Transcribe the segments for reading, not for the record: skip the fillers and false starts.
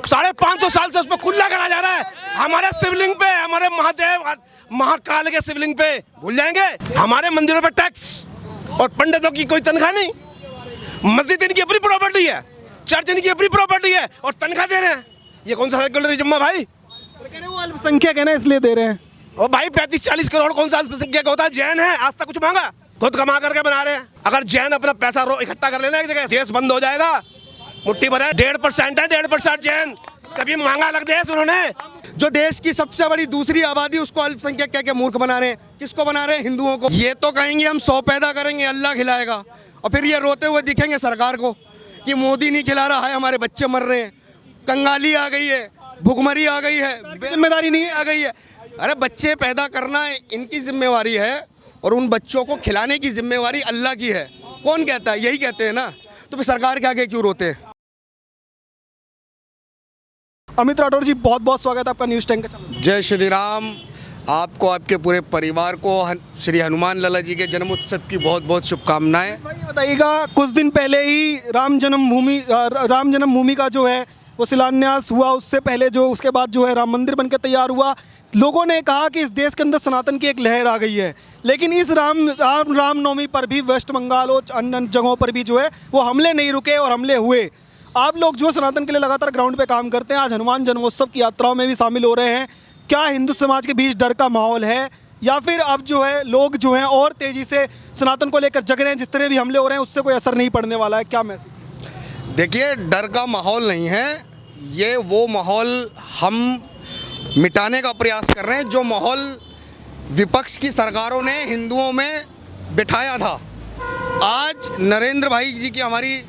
550 साल से उस पर खुला करा जा रहा है। हमारे शिवलिंग पे, हमारे महादेव महाकाल के शिवलिंग पे भूल जाएंगे। हमारे मंदिरों पर टैक्स और पंडितों की कोई तनख्वाह नहीं। मस्जिद इनकी अपनी प्रॉपर्टी है, चर्च इनकी अपनी प्रॉपर्टी है और तनख्वाह दे रहे हैं। ये कौन सा सेक्युलरिज्म है भाई? कह रहे वो अल्पसंख्यक है ना, इसलिए दे रहे हैं। और भाई 35-40 करोड़ कौन सा अल्पसंख्यक होता है? जैन है, आज तक कुछ मांगा? खुद कमा करके बना रहे हैं। अगर जैन अपना पैसा इकट्ठा कर लेना एक जगह, देश बंद हो जाएगा। मुट्ठी भर है, 1.5% है, 1.5% जैन। कभी मांगा अलग देश उन्होंने। जो देश की सबसे बड़ी दूसरी आबादी, उसको अल्पसंख्यक कह के मूर्ख बना रहे हैं। किसको बना रहे हैं? हिंदुओं को। ये तो कहेंगे हम 100 पैदा करेंगे, अल्लाह खिलाएगा, और फिर ये रोते हुए दिखेंगे सरकार को कि मोदी नहीं खिला रहा है, हमारे बच्चे मर रहे हैं। कंगाली आ गई है, भुखमरी आ गई है, जिम्मेदारी नहीं आ गई है। अरे बच्चे पैदा करना इनकी जिम्मेवारी है और उन बच्चों को खिलाने की जिम्मेवारी अल्लाह की है। कौन कहता है? यही कहते हैं ना। तो फिर सरकार के आगे क्यों रोते हैं? अमित राठौर जी, बहुत बहुत स्वागत है आपका न्यूज़ टैंक के चैनल। जय श्री राम। आपको, आपके पूरे परिवार को श्री हनुमान लाला जी के जन्मोत्सव की बहुत बहुत शुभकामनाएं। भाई बताइएगा, कुछ दिन पहले ही राम जन्मभूमि का जो है वो शिलान्यास हुआ। उससे पहले जो, उसके बाद जो है राम मंदिर बनकर तैयार हुआ। लोगों ने कहा कि इस देश के अंदर सनातन की एक लहर आ गई है, लेकिन इस रामनवमी पर भी वेस्ट बंगाल और अन्य जगहों पर भी जो है वो हमले नहीं रुके और हमले हुए। आप लोग जो सनातन के लिए लगातार ग्राउंड पे काम करते हैं, आज हनुमान जन्मोत्सव की यात्राओं में भी शामिल हो रहे हैं। क्या हिंदू समाज के बीच डर का माहौल है, या फिर अब जो है लोग जो हैं और तेज़ी से सनातन को लेकर जग रहे हैं? जिस तरह भी हमले हो रहे हैं उससे कोई असर नहीं पड़ने वाला है, क्या मैसेज? देखिए, डर का माहौल नहीं है, ये वो माहौल हम मिटाने का प्रयास कर रहे हैं जो माहौल विपक्ष की सरकारों ने हिंदुओं में बिठाया था। आज नरेंद्र भाई जी की हमारी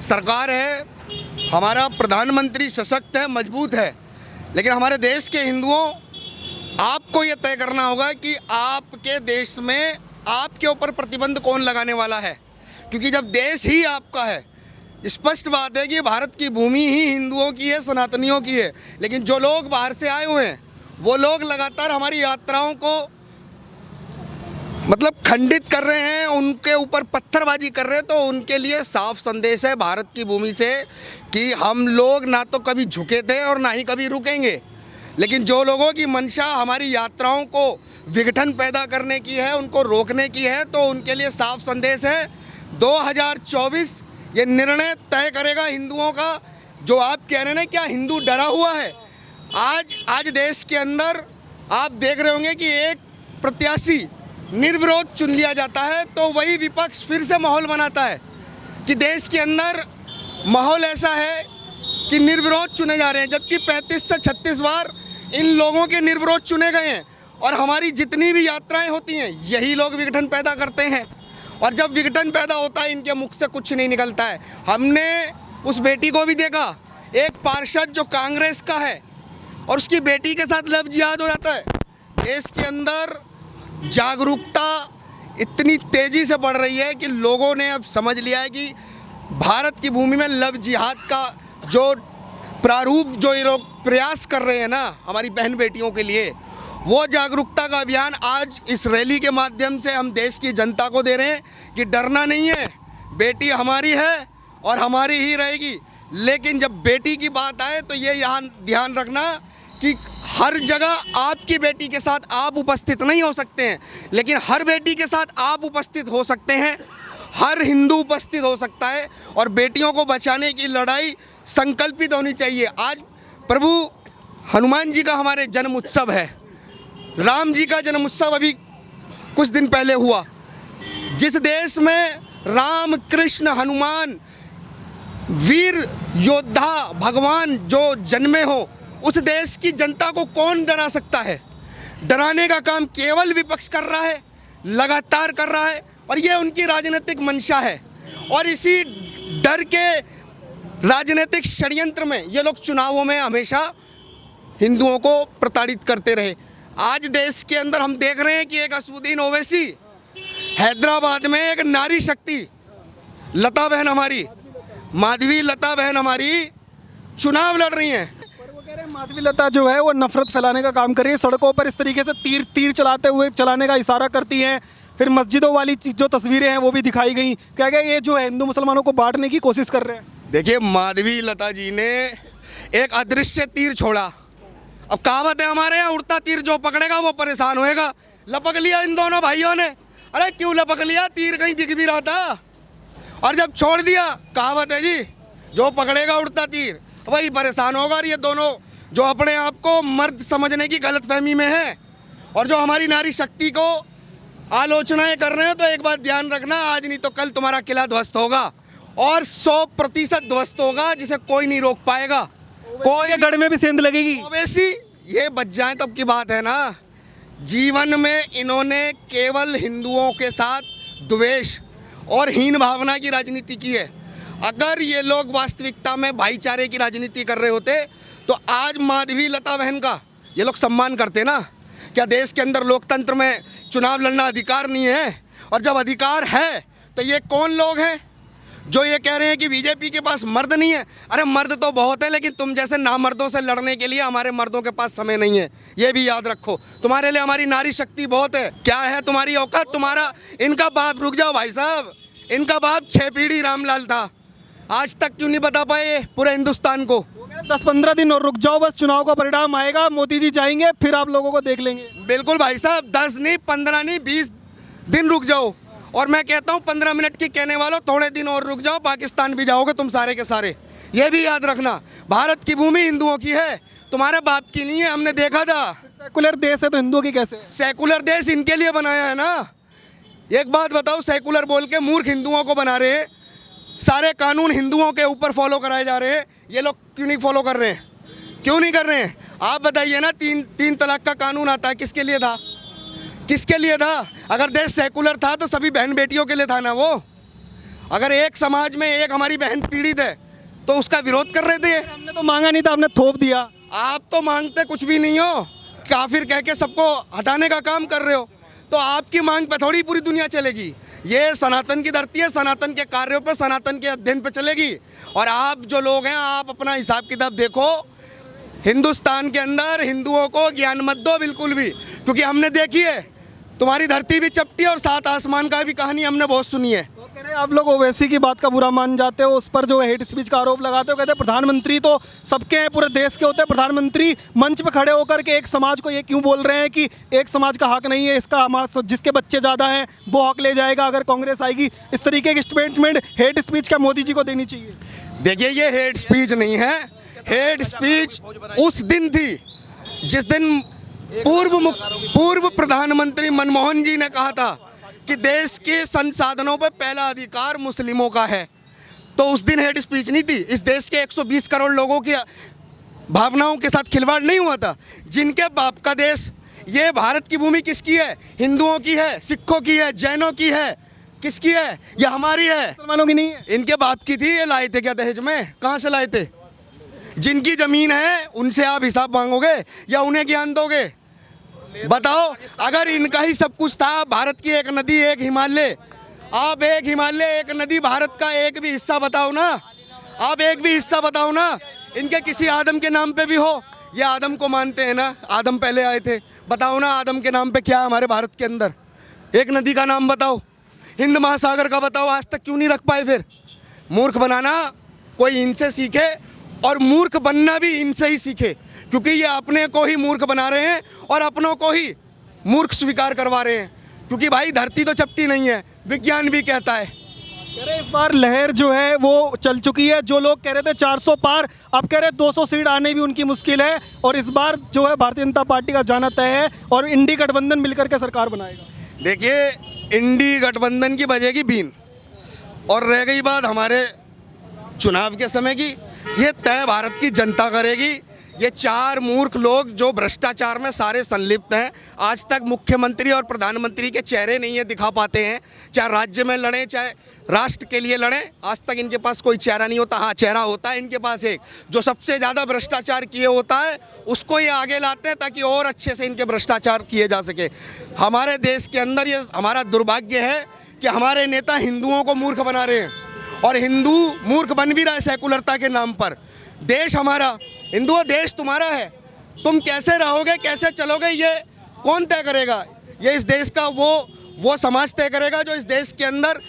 सरकार है, हमारा प्रधानमंत्री सशक्त है, मजबूत है, लेकिन हमारे देश के हिंदुओं, आपको ये तय करना होगा कि आपके देश में आपके ऊपर प्रतिबंध कौन लगाने वाला है। क्योंकि जब देश ही आपका है, स्पष्ट बात है कि भारत की भूमि ही हिंदुओं की है, सनातनियों की है, लेकिन जो लोग बाहर से आए हुए हैं वो लोग लगातार हमारी यात्राओं को मतलब खंडित कर रहे हैं, उनके ऊपर पत्थरबाजी कर रहे हैं। तो उनके लिए साफ संदेश है भारत की भूमि से कि हम लोग ना तो कभी झुके थे और ना ही कभी रुकेंगे। लेकिन जो लोगों की मंशा हमारी यात्राओं को विघटन पैदा करने की है, उनको रोकने की है, तो उनके लिए साफ संदेश है 2024 ये निर्णय तय करेगा हिंदुओं का। जो आप कह रहे हैं क्या हिंदू डरा हुआ है? आज देश के अंदर आप देख रहे होंगे कि एक प्रत्याशी निर्विरोध चुन लिया जाता है, तो वही विपक्ष फिर से माहौल बनाता है कि देश के अंदर माहौल ऐसा है कि निर्विरोध चुने जा रहे हैं, जबकि 35 से 36 बार इन लोगों के निर्विरोध चुने गए हैं। और हमारी जितनी भी यात्राएं होती हैं, यही लोग विघटन पैदा करते हैं, और जब विघटन पैदा होता है इनके मुख से कुछ नहीं निकलता है। हमने उस बेटी को भी देखा, एक पार्षद जो कांग्रेस का है और उसकी बेटी के साथ लव जिहाद हो जाता है। देश के अंदर जागरूकता इतनी तेज़ी से बढ़ रही है कि लोगों ने अब समझ लिया है कि भारत की भूमि में लव जिहाद का जो प्रारूप जो ये लोग प्रयास कर रहे हैं ना हमारी बहन बेटियों के लिए, वो जागरूकता का अभियान आज इस रैली के माध्यम से हम देश की जनता को दे रहे हैं कि डरना नहीं है, बेटी हमारी है और हमारी ही रहेगी। लेकिन जब बेटी की बात आए तो ये यहाँ ध्यान रखना कि हर जगह आपकी बेटी के साथ आप उपस्थित नहीं हो सकते हैं, लेकिन हर बेटी के साथ आप उपस्थित हो सकते हैं, हर हिंदू उपस्थित हो सकता है, और बेटियों को बचाने की लड़ाई संकल्पित होनी चाहिए। आज प्रभु हनुमान जी का हमारे जन्म उत्सव है, राम जी का जन्म उत्सव अभी कुछ दिन पहले हुआ। जिस देश में राम कृष्ण हनुमान वीर योद्धा भगवान जो जन्मे हो, उस देश की जनता को कौन डरा सकता है? डराने का काम केवल विपक्ष कर रहा है, लगातार कर रहा है, और ये उनकी राजनीतिक मंशा है। और इसी डर के राजनीतिक षड्यंत्र में ये लोग चुनावों में हमेशा हिंदुओं को प्रताड़ित करते रहे। आज देश के अंदर हम देख रहे हैं कि एक असदुद्दीन ओवैसी, हैदराबाद में एक नारी शक्ति लता बहन हमारी, माधवी लता बहन हमारी चुनाव लड़ रही हैं। वो कह रहे हैं माधवी लता जो है वो नफरत फैलाने का काम कर रही है, सड़कों पर इस तरीके से तीर चलाते हुए चलाने का इशारा करती हैं। फिर मस्जिदों वाली जो तस्वीरें हैं वो भी दिखाई गई। क्या ये जो है हिंदू मुसलमानों को बांटने की कोशिश कर रहे हैं? देखिए, माधवी लता जी ने एक अदृश्य तीर छोड़ा। अब कहावत है हमारे यहाँ, उड़ता तीर जो पकड़ेगा वो परेशान होएगा। लपक लिया इन दोनों भाइयों ने। अरे क्यों लपक लिया? तीर कहीं दिख भी रहा था और जब छोड़ दिया, कहावत है जी, जो पकड़ेगा उड़ता तीर वही परेशान होगा। और ये दोनों जो अपने आप को मर्द समझने की गलतफहमी में है और जो हमारी नारी शक्ति को आलोचनाएं कर रहे हैं, तो एक बात ध्यान रखना, आज नहीं तो कल तुम्हारा किला ध्वस्त होगा और 100% ध्वस्त होगा, जिसे कोई नहीं रोक पाएगा। कोई के गढ़ में भी सेंध लगेगी। ओवैसी ये बच जाए तब की बात है ना। जीवन में इन्होंने केवल हिंदुओं के साथ द्वेष और हीन भावना की राजनीति की है। अगर ये लोग वास्तविकता में भाईचारे की राजनीति कर रहे होते तो आज माधवी लता बहन का ये लोग सम्मान करते ना। क्या देश के अंदर लोकतंत्र में चुनाव लड़ना अधिकार नहीं है? और जब अधिकार है तो ये कौन लोग हैं जो ये कह रहे हैं कि बीजेपी के पास मर्द नहीं है? अरे मर्द तो बहुत है, लेकिन तुम जैसे नामर्दों से लड़ने के लिए हमारे मर्दों के पास समय नहीं है, ये भी याद रखो। तुम्हारे लिए हमारी नारी शक्ति बहुत है। क्या है तुम्हारी औकात? तुम्हारा इनका बाप, रुक जाओ भाई साहब, इनका बाप 6 पीढ़ी रामलाल था, आज तक क्यों नहीं बता पाए पूरे हिंदुस्तान को? 10-15 दिन और रुक जाओ, बस चुनाव का परिणाम आएगा, मोदी जी जाएंगे, फिर आप लोगों को देख लेंगे। बिल्कुल भाई साहब, 10 नहीं, 15 नहीं, 20 दिन रुक जाओ। और मैं कहता हूँ 15 मिनट की कहने वालों, थोड़े दिन और रुक जाओ, पाकिस्तान भी जाओगे तुम सारे के सारे। ये भी याद रखना, भारत की भूमि हिंदुओं की है, तुम्हारे बाप की नहीं है। हमने देखा था। सेकुलर देश है तो हिंदुओं की कैसे? सेकुलर देश इनके लिए बनाया है ना। एक बात बताओ, सेकुलर बोल के मूर्ख हिंदुओं को बना रहे हैं, सारे कानून हिंदुओं के ऊपर फॉलो कराए जा रहे हैं। ये लोग क्यों नहीं फॉलो कर रहे हैं? क्यों नहीं कर रहे हैं? आप बताइए ना। तीन तलाक का कानून आता है, किसके लिए था? किसके लिए था? अगर देश सेकुलर था तो सभी बहन बेटियों के लिए था ना वो। अगर एक समाज में एक हमारी बहन पीड़ित है तो उसका विरोध कर रहे थे। हमने तो मांगा नहीं था, हमने थोप दिया। आप तो मांगते कुछ भी नहीं हो, काफिर कह के सबको हटाने का काम कर रहे हो। तो आपकी मांग पे थोड़ी पूरी दुनिया चलेगी। ये सनातन की धरती है, सनातन के कार्यों पे, सनातन के अध्ययन पे चलेगी। और आप जो लोग हैं, आप अपना हिसाब किताब देखो। हिंदुस्तान के अंदर हिंदुओं को ज्ञान मत दो बिल्कुल भी, क्योंकि हमने देखी है, तुम्हारी धरती भी चपटी और 7 आसमान का भी कहानी हमने बहुत सुनी है। तो कह रहे हैं आप लोग ओवैसी की बात का बुरा मान जाते हो, उस पर जो हेट स्पीच का आरोप लगाते हो, कहते हैं प्रधानमंत्री तो सबके हैं, पूरे देश के होते हैं, प्रधानमंत्री मंच पे खड़े होकर के एक समाज को ये क्यों बोल रहे हैं कि एक समाज का हक नहीं है, इसका जिसके बच्चे ज़्यादा हैं वो हक ले जाएगा अगर कांग्रेस आएगी? इस तरीके की स्टेटमेंट हेट स्पीच का मोदी जी को देनी चाहिए। देखिए, ये हेट स्पीच नहीं है। हेट स्पीच उस दिन थी जिस दिन पूर्व प्रधानमंत्री मनमोहन जी ने कहा था कि देश के संसाधनों पर पहला अधिकार मुस्लिमों का है। तो उस दिन हेट स्पीच नहीं थी। इस देश के 120 करोड़ लोगों की भावनाओं के साथ खिलवाड़ नहीं हुआ था। जिनके बाप का देश, ये भारत की भूमि किसकी है? हिंदुओं की है, सिखों की है, जैनों की है, किसकी है? ये हमारी है, मुसलमानों की नहीं है। इनके बाप की थी। ये लाए थे क्या दहेज में? कहाँ से लाए थे? जिनकी जमीन है उनसे आप हिसाब मांगोगे या उन्हें ज्ञान दोगे? बताओ। अगर इनका ही सब कुछ था, भारत की एक नदी, एक हिमालय, आप एक हिमालय, एक नदी, भारत का एक भी हिस्सा बताओ ना। आप एक भी हिस्सा बताओ ना। इनके किसी आदम के नाम पे भी हो, ये आदम को मानते हैं ना, आदम पहले आए थे। बताओ ना, आदम के नाम पे क्या है हमारे भारत के अंदर? एक नदी का नाम बताओ, हिंद महासागर का बताओ। आज तक क्यों नहीं रख पाए? फिर मूर्ख बनाना कोई इनसे सीखे और मूर्ख बनना भी इनसे ही सीखे, क्योंकि ये अपने को ही मूर्ख बना रहे हैं और अपनों को ही मूर्ख स्वीकार करवा रहे हैं। क्योंकि भाई धरती तो चपटी नहीं है, विज्ञान भी कहता है। कह रहे इस बार लहर जो है वो चल चुकी है। जो लोग कह रहे थे 400 पार, अब कह रहे 200 सीट आने भी उनकी मुश्किल है। और इस बार जो है भारतीय जनता पार्टी का जाना तय है और इंडी गठबंधन मिलकर के सरकार बनाएगा। देखिए, इंडी गठबंधन की बजेगी बीन। और रह गई बात हमारे चुनाव के समय की, ये तय भारत की जनता करेगी। ये 4 मूर्ख लोग जो भ्रष्टाचार में सारे संलिप्त हैं, आज तक मुख्यमंत्री और प्रधानमंत्री के चेहरे नहीं है दिखा पाते हैं। चाहे राज्य में लड़ें, चाहे राष्ट्र के लिए लड़ें, आज तक इनके पास कोई चेहरा नहीं होता। हाँ, चेहरा होता है इनके पास एक, जो सबसे ज़्यादा भ्रष्टाचार किए होता है, उसको ये आगे लाते हैं ताकि और अच्छे से इनके भ्रष्टाचार किए जा सके। हमारे देश के अंदर ये हमारा दुर्भाग्य है कि हमारे नेता हिंदुओं को मूर्ख बना रहे हैं और हिंदू मूर्ख बन भी रहा है सेकुलरता के नाम पर। देश हमारा, हिंदुओं देश तुम्हारा है, तुम कैसे रहोगे, कैसे चलोगे, ये कौन तय करेगा? ये इस देश का वो समाज तय करेगा जो इस देश के अंदर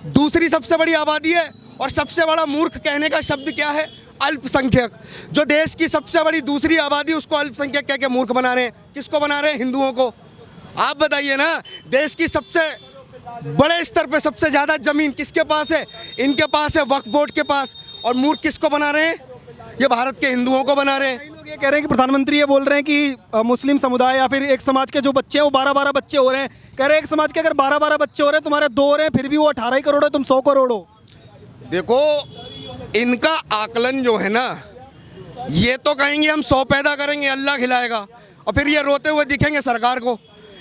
दूसरी सबसे बड़ी आबादी है। और सबसे बड़ा मूर्ख कहने का शब्द क्या है? अल्पसंख्यक, जो देश की सबसे बड़ी दूसरी आबादी, उसको अल्पसंख्यक कह के मूर्ख बना रहे हैं। किसको बना रहे हैं? हिंदुओं को। आप बताइए ना, देश की सबसे बड़े स्तर पे सबसे ज़्यादा ज़मीन किसके पास है? इनके पास है, वक्फ बोर्ड के पास। और मूर्ख किसको बना रहे हैं? ये भारत के हिंदुओं को बना रहे हैं। लोग ये कह रहे हैं कि प्रधानमंत्री ये बोल रहे हैं कि मुस्लिम समुदाय या फिर एक समाज के जो बच्चे हैं वो 12-12 बच्चे हो रहे हैं। कह रहे हैं एक समाज के अगर 12-12 बच्चे हो रहे हैं, तुम्हारे 2 हो रहे हैं, फिर भी वो 18 ही करोड़ है, तुम 100 करोड़ हो। देखो, इनका आकलन जो है ना, ये तो कहेंगे हम 100 पैदा करेंगे, अल्लाह खिलाएगा, और फिर ये रोते हुए दिखेंगे सरकार को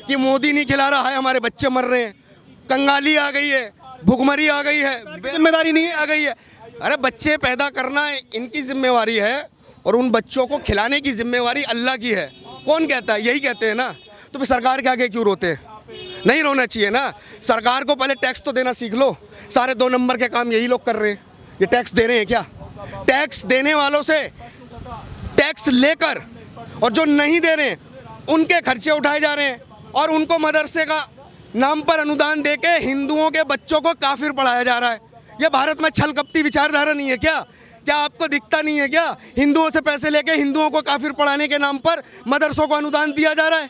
कि मोदी नहीं खिला रहा है, हमारे बच्चे मर रहे हैं, कंगाली आ गई है, भुखमरी आ गई है, जिम्मेदारी नहीं आ गई है। अरे बच्चे पैदा करना इनकी जिम्मेवारी है और उन बच्चों को खिलाने की जिम्मेवारी अल्लाह की है। कौन कहता है? यही कहते हैं ना। तो फिर सरकार के आगे क्यों रोते हैं? नहीं रोना चाहिए ना। सरकार को पहले टैक्स तो देना सीख लो। सारे 2 नंबर के काम यही लोग कर रहे हैं। ये टैक्स दे रहे हैं क्या? टैक्स देने वालों से टैक्स लेकर और जो नहीं दे रहे हैं उनके खर्चे उठाए जा रहे हैं, और उनको मदरसे का नाम पर अनुदान देके हिंदुओं के बच्चों को काफिर पढ़ाया जा रहा है। ये भारत में छल कपटी विचारधारा नहीं है क्या? क्या आपको दिखता नहीं है क्या? हिंदुओं से पैसे लेके हिंदुओं को काफिर पढ़ाने के नाम पर मदरसों को अनुदान दिया जा रहा है।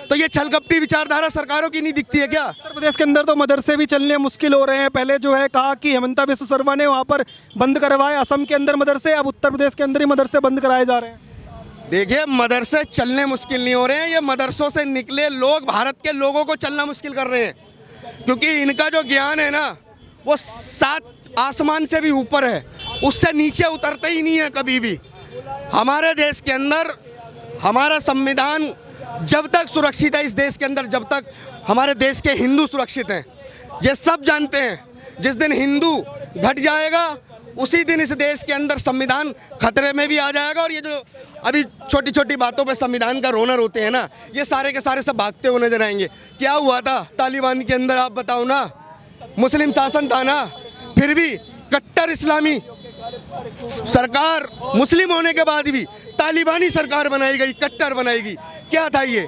तो ये छल कपटी विचारधारा सरकारों की नहीं दिखती है क्या? उत्तर प्रदेश के अंदर तो मदरसे भी चलने मुश्किल हो रहे हैं। पहले जो है कहा कि हेमंता विश्व शर्मा ने वहाँ पर बंद करवाए असम के अंदर मदरसे, अब उत्तर प्रदेश के अंदर ही मदरसे बंद कराए जा रहे हैं। देखिए, मदरसे चलने मुश्किल नहीं हो रहे हैं, ये मदरसों से निकले लोग भारत के लोगों को चलना मुश्किल कर रहे हैं, क्योंकि इनका जो ज्ञान है ना, वो 7 आसमान से भी ऊपर है, उससे नीचे उतरते ही नहीं है कभी भी। हमारे देश के अंदर हमारा संविधान जब तक सुरक्षित है इस देश के अंदर, जब तक हमारे देश के हिंदू सुरक्षित हैं, ये सब जानते हैं। जिस दिन हिंदू घट जाएगा उसी दिन इस देश के अंदर संविधान खतरे में भी आ जाएगा। और ये जो अभी छोटी छोटी बातों पे संविधान का रोना रोते हैं ना, ये सारे के सारे सब भागते हुए नजर आएंगे। क्या हुआ था तालिबान के अंदर, आप बताओ ना? मुस्लिम शासन था ना, फिर भी कट्टर इस्लामी सरकार, मुस्लिम होने के बाद भी तालिबानी सरकार बनाई गई, कट्टर बनाई गई। क्या था ये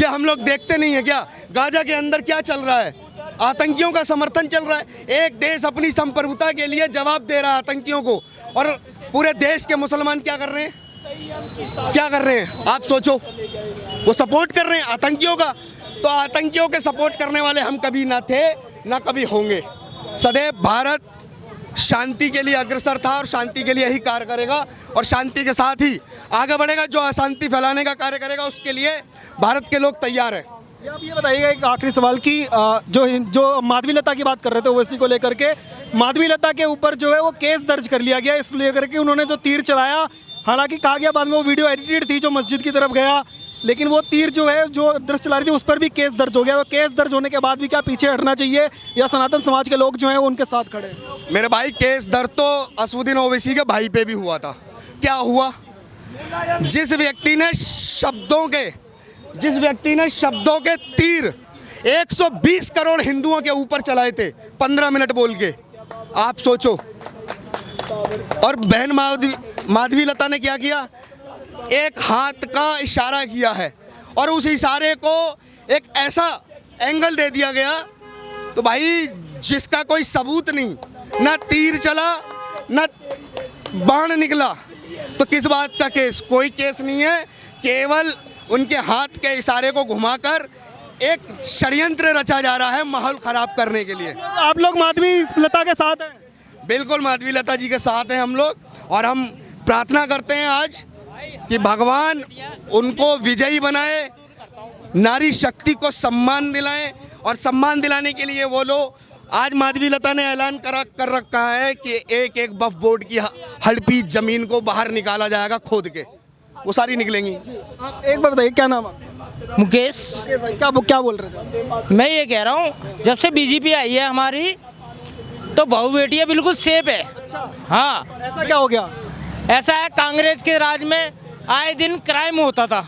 हम लोग देखते नहीं है क्या? गाजा के अंदर क्या चल रहा है? आतंकियों का समर्थन चल रहा है। एक देश अपनी संप्रभुता के लिए जवाब दे रहा है आतंकियों को, और पूरे देश के मुसलमान क्या कर रहे हैं? क्या कर रहे हैं? आप सोचो, वो सपोर्ट कर रहे हैं आतंकियों का। तो आतंकियों के सपोर्ट करने वाले हम कभी ना थे, ना कभी होंगे। सदैव भारत शांति के लिए अग्रसर था और शांति के लिए ही कार्य करेगा, और शांति के साथ ही आगे बढ़ेगा। जो अशांति फैलाने का कार्य करेगा उसके लिए भारत के लोग तैयार हैं। आप ये बताइएगा एक आखिरी सवाल की, जो माधवी लता की बात कर रहे थे ओवैसी को लेकर के, माधवी लता के ऊपर जो है वो केस दर्ज कर लिया गया इस लेकर के उन्होंने जो तीर चलाया, हालांकि कहा गया बाद में वो वीडियो एडिटेड थी जो मस्जिद की तरफ गया, लेकिन वो तीर जो है जो दृश्य चला रही थी उस पर भी केस दर्ज हो गया। तो केस दर्ज होने के बाद भी क्या पीछे हटना चाहिए, या सनातन समाज के लोग जो हैं वो उनके साथ खड़े? मेरे भाई, केस दर्ज तो असदुद्दीन ओवैसी के भाई पे भी हुआ था। क्या हुआ? जिस व्यक्ति ने शब्दों के तीर 120 करोड़ हिंदुओं के ऊपर चलाए थे 15 मिनट बोल के, आप सोचो। और बहन माधवी लता ने क्या किया? एक हाथ का इशारा किया है, और उस इशारे को एक ऐसा एंगल दे दिया गया, तो भाई जिसका कोई सबूत नहीं, ना तीर चला ना बाण निकला, तो किस बात का केस? कोई केस नहीं है। केवल उनके हाथ के इशारे को घुमाकर एक षड्यंत्र रचा जा रहा है माहौल खराब करने के लिए। आप लोग माधवी लता के साथ हैं? बिल्कुल माधवी लता जी के साथ हैं हम लोग, और हम प्रार्थना करते हैं आज कि भगवान उनको विजयी बनाए, नारी शक्ति को सम्मान दिलाएं, और सम्मान दिलाने के लिए वो लोग आज माधवी लता ने ऐलान कर रखा है कि एक एक वक्फ बोर्ड की हड़पी जमीन को बाहर निकाला जाएगा, खोद के वो सारी निकलेंगी। एक बार बताइए, क्या नाम है? मुकेश। क्या बोल रहे थे? मैं ये कह रहा हूँ, जब से बीजेपी आई है हमारी, तो बहू बेटियाँ बिल्कुल सेफ है। हाँ, ऐसा क्या हो गया? ऐसा है, कांग्रेस के राज में आए दिन क्राइम होता था,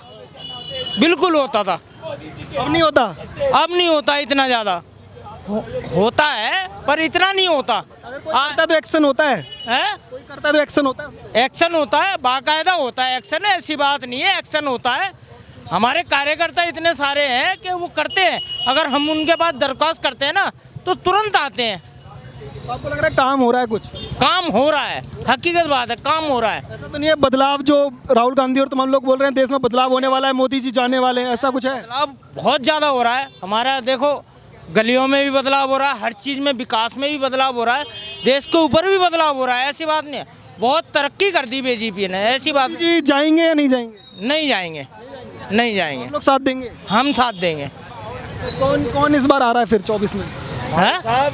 बिल्कुल होता था। अब नहीं होता? अब नहीं होता, इतना ज़्यादा होता है पर इतना नहीं होता। करता तो एक्शन होता है, कोई करता तो एक्शन होता है। एक्शन होता है, बाकायदा होता है एक्शन, ऐसी बात नहीं है, एक्शन होता है। हमारे कार्यकर्ता इतने सारे हैं कि वो करते हैं। अगर हम उनके पास दरख्वास्त करते हैं ना तो तुरंत आते हैं। आपको लग रहा है काम हो रहा है कुछ? काम हो रहा है, हकीकत बात है, काम हो रहा है। ऐसा तो नहीं है बदलाव जो राहुल गांधी और तमाम लोग बोल रहे हैं देश में बदलाव होने वाला है, मोदी जी जाने वाले हैं, ऐसा कुछ है? बदलाव बहुत ज़्यादा हो रहा है हमारा। देखो गलियों में भी बदलाव हो रहा है, हर चीज़ में विकास में भी बदलाव हो रहा है, देश के ऊपर भी बदलाव हो रहा है। ऐसी बात नहीं है, बहुत तरक्की कर दी बीजेपी ने, ऐसी बात नहीं। जी जाएंगे या नहीं जाएंगे? नहीं जाएंगे, नहीं जाएंगे, हम लोग साथ देंगे। हम साथ देंगे। कौन कौन इस बार आ रहा है फिर 24 में? है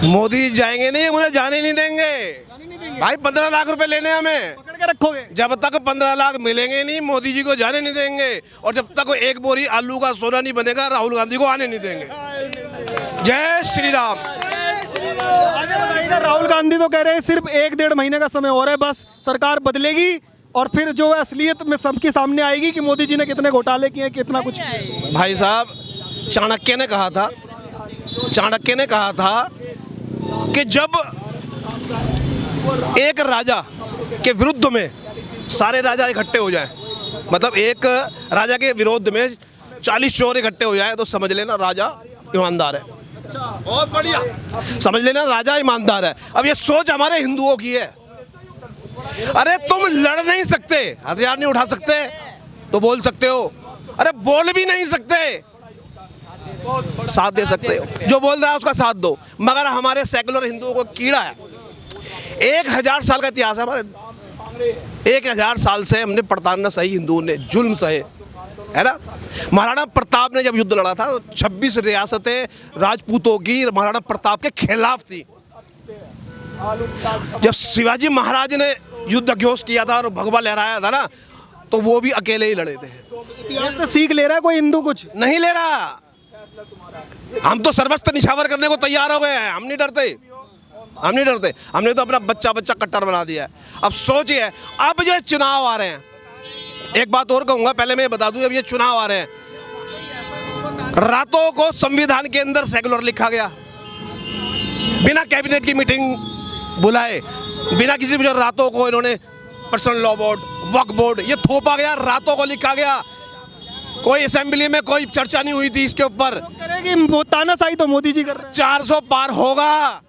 मोदी जाएंगे नहीं, उन्हें जाने नहीं देंगे भाई। 15 लाख रुपए लेने हमें, पकड़ के रखोगे? जब तक 15 लाख मिलेंगे नहीं मोदी जी को जाने नहीं देंगे, और जब तक एक बोरी आलू का सोना नहीं बनेगा राहुल गांधी को आने नहीं देंगे। जय श्री राम। आगे बताइएगा। राहुल गांधी तो कह रहे हैं सिर्फ 1-1.5 महीने का समय और है, बस सरकार बदलेगी और फिर जो है असलियत में सबके सामने आएगी कि मोदी जी ने कितने घोटाले किए, कितना कुछ। भाई साहब चाणक्य ने कहा था कि जब एक राजा के विरुद्ध में सारे राजा इकट्ठे हो जाएं, मतलब एक राजा के विरोध में 40 चोर इकट्ठे हो जाए तो समझ लेना राजा ईमानदार है। बहुत बढ़िया, समझ लेना राजा ईमानदार है। अब ये सोच हमारे हिंदुओं की है। अरे तुम लड़ नहीं सकते, हथियार नहीं उठा सकते तो बोल सकते हो, अरे बोल भी नहीं सकते साथ दे सकते हो, जो बोल रहा है उसका साथ दो। मगर हमारे सेकुलर हिंदुओं को कीड़ा है। 1000 साल का इतिहास है हमारे, 1000 साल से हमने पड़तालना सही, हिंदुओं ने जुल्म सहे, है ना। महाराणा प्रताप ने जब युद्ध लड़ा था तो 26 रियासतें राजपूतों की महाराणा प्रताप के खिलाफ थी। जब शिवाजी महाराज ने युद्ध घोष किया था और भगवा लहराया था ना, तो वो भी अकेले ही लड़े थे। इतिहास से सीख ले रहा है कोई हिंदू? कुछ नहीं ले रहा। हम तो सर्वस्त्र निछावर करने को तैयार हो गए हैं, हम नहीं डरते, हम नहीं डरते। हमने तो अपना बच्चा कट्टर बना दिया है। अब सोचिए, अब जो चुनाव आ रहे हैं, एक बात और कहूंगा, पहले मैं बता दूं, अब ये चुनाव आ रहे हैं, रातों को संविधान के अंदर सेकुलर लिखा गया, बिना कैबिनेट की मीटिंग बुलाए, बिना किसी रातों को इन्होंने पर्सनल लॉ बोर्ड, वक्फ बोर्ड, ये थोपा गया, रातों को लिखा गया। कोई असेंबली में कोई चर्चा नहीं हुई थी इसके ऊपर। करेगी वो तानाशाही तो मोदी जी कर रहे हैं। 400 पार होगा।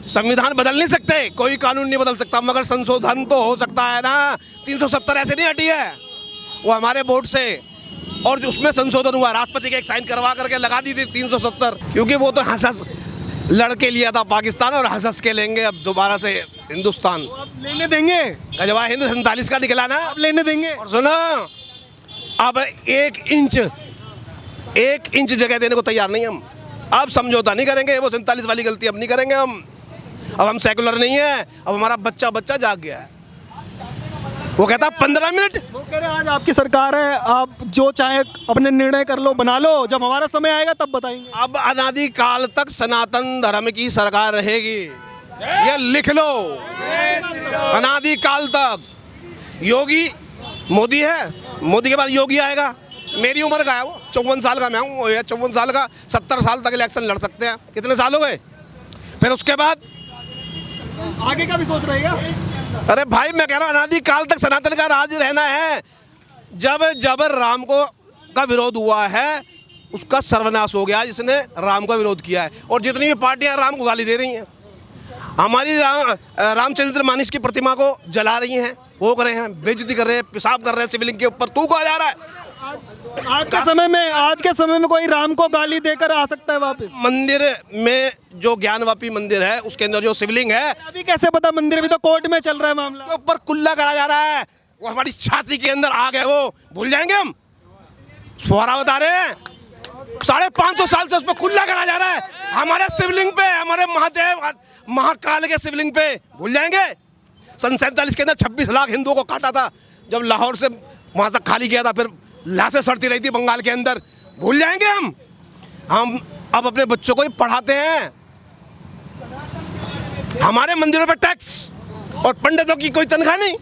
संविधान बदल नहीं सकते, कोई कानून नहीं बदल सकता, मगर संशोधन तो हो सकता है ना। 370 ऐसे नहीं हटी है, वो हमारे वोट से, और जो उसमें संशोधन हुआ, राष्ट्रपति के एक साइन करवा करके लगा दी थी 370, क्योंकि वो तो हंस लड़के लिया था पाकिस्तान और हंस के लेंगे अब दोबारा से हिंदुस्तान। आप लेने देंगे? गजवा हिंद 47 का निकला ना, आप लेने देंगे? और सुनो, अब 1 इंच जगह देने को तैयार नहीं हम। अब समझौता नहीं करेंगे, वो 47 वाली गलती अब नहीं करेंगे हम। अब हम सेकुलर नहीं है, अब हमारा बच्चा जाग गया है। वो कहता 15 मिनट, वो कह रहे हैं आज आपकी सरकार है, आप जो चाहे अपने निर्णय कर लो, बना लो, जब हमारा समय आएगा तब बताएंगे। अब अनादि काल तक सनातन धर्म की सरकार रहेगी, ये लिख लो, अनादि काल तक। योगी मोदी है, मोदी के बाद योगी आएगा। मेरी उम्र का है वो, 54 साल का मैं हूँ, 54 साल का, 70 साल तक इलेक्शन लड़ सकते हैं। कितने साल हो गए? फिर उसके बाद आगे का भी सोच रहेगा। अरे भाई मैं कह रहा हूँ अनादि काल तक सनातन का राज रहना है। जब राम को का विरोध हुआ है, उसका सर्वनाश हो गया जिसने राम का विरोध किया है। और जितनी भी पार्टियां राम को गाली दे रही हैं, हमारी रामचंद्र मानस की प्रतिमा को जला रही हैं, वो कर रहे हैं, बेइज्जती कर रहे हैं, पेशाब कर रहे हैं शिवलिंग के ऊपर। तू कहा जा रहा है? आज के समय में कोई राम को गाली देकर आ सकता है वापस? मंदिर में जो ज्ञानवापी मंदिर है, उसके अंदर जो शिवलिंग है, अभी कैसे पता? मंदिर भी तो कोर्ट में चल रहा है मामला। के ऊपर कुल्ला करा जा रहा है, वो हमारी छाती के अंदर आग है, वो भूल जाएंगे हम? फुहारा बता रहे हैं, 550 साल से उस पर कुल्ला करा जा रहा है, हमारे शिवलिंग पे, हमारे महादेव महाकाल के शिवलिंग पे। भूल जाएंगे? सन 47 के अंदर 26 लाख हिंदुओं को काटा था, जब लाहौर से वहां से खाली किया था, फिर लाशें सड़ती रही थी बंगाल के अंदर। भूल जाएंगे हम अब अपने बच्चों को ही पढ़ाते हैं। हमारे मंदिरों पर टैक्स और पंडितों की कोई तनख्वाह नहीं।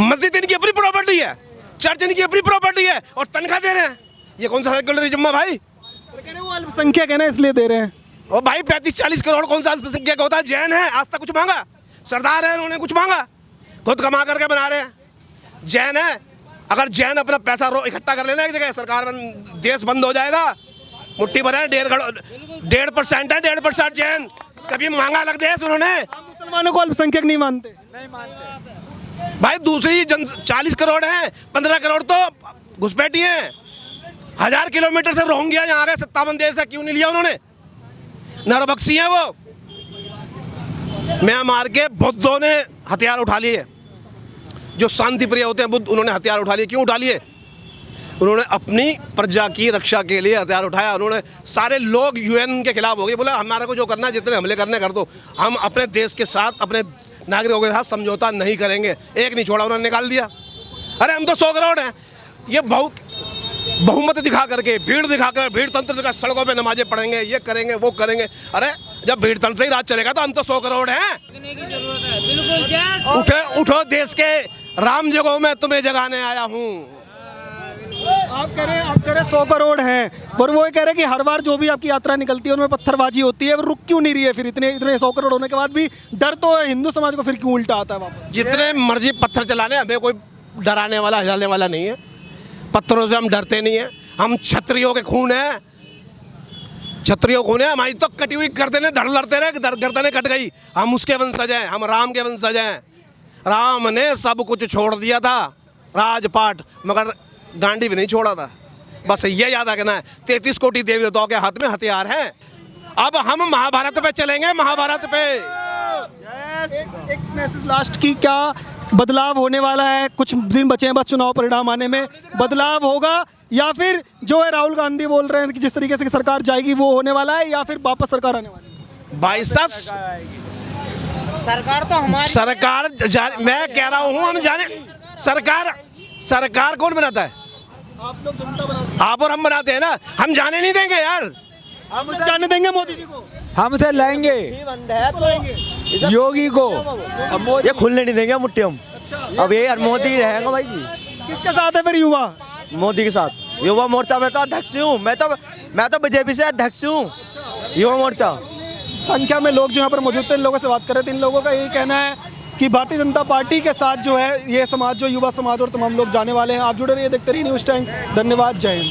मस्जिद इनकी अपनी प्रॉपर्टी है, चर्च इनकी अपनी प्रॉपर्टी है, और तनख्वाह दे रहे हैं। ये कौन सा सेकुलरिज्म है भाई? वो अल्पसंख्यक है ना, इसलिए दे रहे हैं। और भाई 35-40 करोड़ कौन सा अल्पसंख्यक होता है? जैन है, आज तक कुछ मांगा? सरदार है, उन्होंने कुछ मांगा? खुद कमा करके बना रहे हैं। जैन है, अगर जैन अपना पैसा इकट्ठा कर लेना एक जगह, सरकार में देश बंद हो जाएगा। मुट्ठी भर है, 1.5% है, 1.5% जैन। कभी मांगा अलग देश उन्होंने? आप मुसलमानों को अल्पसंख्यक नहीं मानते? भाई दूसरी 40 करोड़ है, 15 करोड़ तो घुसपैठी हैं। 1000 किलोमीटर से रोहिंग्या यहाँ आ गए, 57 देश है, क्यों नहीं लिया उन्होंने? नरबख्शी हैं वो। म्यांमार के बुद्धों ने हथियार उठा लिए, जो शांति प्रिय होते हैं बुद्ध, उन्होंने हथियार उठा लिए। क्यों उठा लिए? उन्होंने अपनी प्रजा की रक्षा के लिए हथियार उठाया। उन्होंने सारे लोग यूएन के खिलाफ हो गए, बोला हमारा को जो करना है, जितने हमले करने कर दो, हम अपने देश के साथ, अपने नागरिकों के साथ समझौता नहीं करेंगे। एक नहीं छोड़ा, उन्होंने निकाल दिया। अरे हम तो 100 करोड़ हैं, ये बहुमत दिखा करके, भीड़ दिखाकर, भीड़ तंत्र दिखा, सड़कों पे नमाजें पढ़ेंगे, ये करेंगे, वो करेंगे। अरे जब भीड़ तंत्र से ही राज चलेगा तो हम तो 100 करोड़ हैं। उठो देश के राम जगहों में तुम्हें जगाने आया हूँ। आप कह रहे 100 करोड़ हैं, पर वो ये कह रहे हैं कि हर बार जो भी आपकी यात्रा निकलती है उनमें पत्थरबाजी होती है, वो रुक क्यों नहीं रही है? फिर इतने 100 करोड़ होने के बाद भी डर तो है हिंदू समाज को, फिर क्यों उल्टा आता है वापस? जितने मर्जी पत्थर चलाने, हमें कोई डराने वाला, हिलाने वाला नहीं है। पत्थरों से हम डरते नहीं है। हम क्षत्रियों के खून है, क्षत्रियों खून है। हमारी तो कटी हुई गर्दनें धड़ लड़ते रहे, गर्दनें कट गई। हम उसके वंशज हैं, हम राम के वंशज हैं। राम ने सब कुछ छोड़ दिया था, राजपाट, मगर गांडी भी नहीं छोड़ा था। बस ये याद रखना है, 33 कोटि देवी देवताओं के हाथ में हथियार हैं। अब हम महाभारत पे चलेंगे, महाभारत पे। एक मैसेज लास्ट की, क्या बदलाव होने वाला है? कुछ दिन बचे हैं बस चुनाव परिणाम आने में, बदलाव होगा या फिर जो है राहुल गांधी बोल रहे हैं कि जिस तरीके से सरकार जाएगी वो होने वाला है, या फिर वापस सरकार आने वाली है? भाई साहब, सरकार तो हमारी, सरकार मैं कह रहा हूँ, हम जाने सरकार कौन बनाता है? आप लोग जनता बनाते आप और हम बनाते हैं ना। हम जाने नहीं देंगे यार। हम जाने देंगे मोदी जी को? हम से लाएंगे योगी को, ये खुलने नहीं देंगे मुट्ठी हम। अब ये मोदी रहेगा भाई जी। किसके साथ है फिर युवा? मोदी के साथ। युवा मोर्चा में तो अध्यक्ष हूँ मैं तो बीजेपी से अध्यक्ष हूँ, युवा मोर्चा। संख्या में लोग जो यहाँ पर मौजूद थे, इन लोगों से बात कर रहे थे। इन लोगों का यही कहना है कि भारतीय जनता पार्टी के साथ जो है ये समाज, जो युवा समाज और तमाम लोग जाने वाले हैं। आप जुड़े रहिए, देखते रहिए न्यूज़ टाइम। धन्यवाद, जय हिंद।